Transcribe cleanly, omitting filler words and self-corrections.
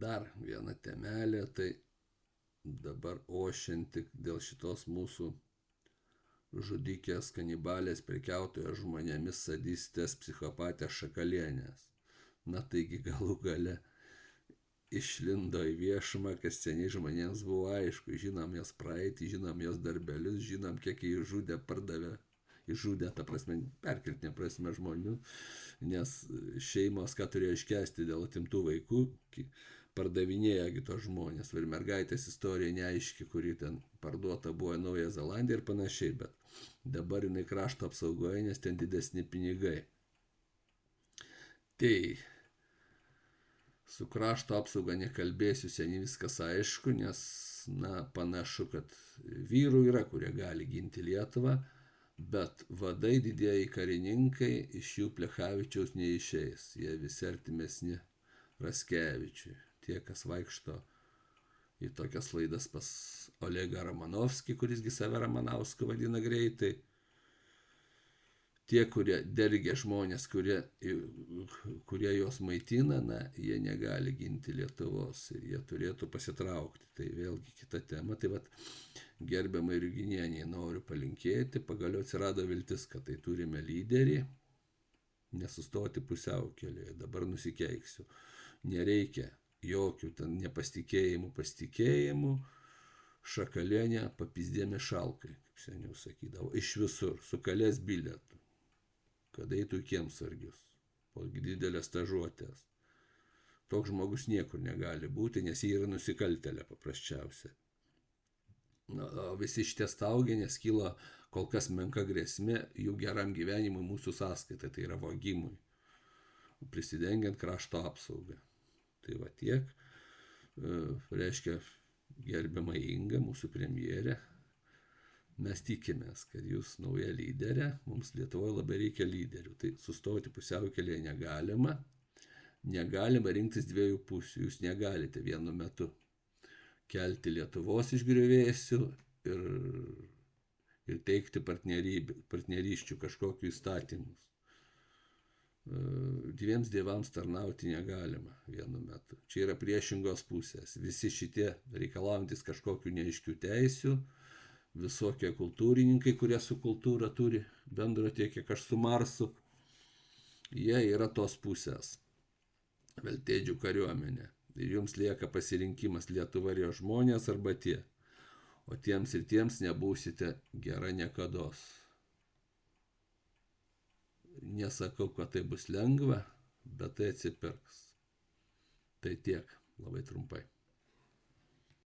dar viena temelė, tai dabar ošianti dėl šitos mūsų žudikės, kanibalės, prekiautojos žmonėmis, sadistės, psichopatės Šakalienės. Na taigi galų gale išlindo į viešumą, kas seniai žmonėms buvo aišku. Žinom jos praeitį, žinom jos darbelius, žinom, kiek jį žudė, pardavė. Išžudė, ta prasme, perkeltinė prasme žmonių, nes šeimos, ką turėjo iškesti dėl atimtų vaikų, pardavinėjo tos žmonės. Ir mergaitės istorija neaiški, kuri ten parduota buvo į Naują Zelandiją ir panašiai, bet dabar jinai krašto apsaugoje, nes ten didesni pinigai. Tai su krašto apsauga nekalbėsiu, seniai viskas aišku, nes panašu, kad vyrų yra, kurie gali ginti Lietuvą, bet vadai, didieji karininkai, iš jų Plechavičiaus neišeis. Jie visi artimesni Raskevičiui. Tie, kas vaikšto į tokias laidas pas Olegą Ramanovskį, kurisgi save Ramanausku vadina greitai. Tie, kurie dergia žmonės, kurie juos maitina, jie negali ginti Lietuvos ir jie turėtų pasitraukti. Tai vėlgi kita tema. Tai vat gerbiamai Ruginienei noriu palinkėti, pagaliau atsirado viltis, kad tai turime lyderį, nesustoti pusiaukelėje. Dabar nusikeiksiu. Nereikia jokių ten nepasitikėjimų. Šakalienė papizdėmė šalkai, kaip seniau sakydavo, iš visur, su kalės bilietu. Kad eitų į kiemsargius, po didelės stažuotės. Toks žmogus niekur negali būti, nes jie yra nusikaltėlė paprasčiausia. O visi šitie staugia, nes kyla kol kas menka grėsmė jų geram gyvenimui mūsų sąskaita, tai yra vogimui, prisidengiant krašto apsaugą. Tai va tiek, reiškia gerbiama Inga, mūsų premjerė. Mes tikimės, kad jūs nauja lyderė, mums Lietuvoje labai reikia lyderių. Tai sustoti pusiaukelėje negalima. Negalima rinktis dviejų pusių. Jūs negalite vienu metu kelti Lietuvos iš griuvėsių ir teikti partnerysčių kažkokių įstatymus. Dviems dievams tarnauti negalima vienu metu. Čia yra priešingos pusės. Visi šitie reikalaujantis kažkokių neaiškių teisių, visokie kultūrininkai, kurie su kultūra turi bendro tiek, kiek aš su Marsu, jie yra tos pusės. Veltėdžių kariuomenė. Ir jums lieka pasirinkimas Lietuva ir jo žmonės arba tie. O tiems ir tiems nebūsite gera niekados. Nesakau, kad tai bus lengva, bet tai atsipirks. Tai tiek, labai trumpai.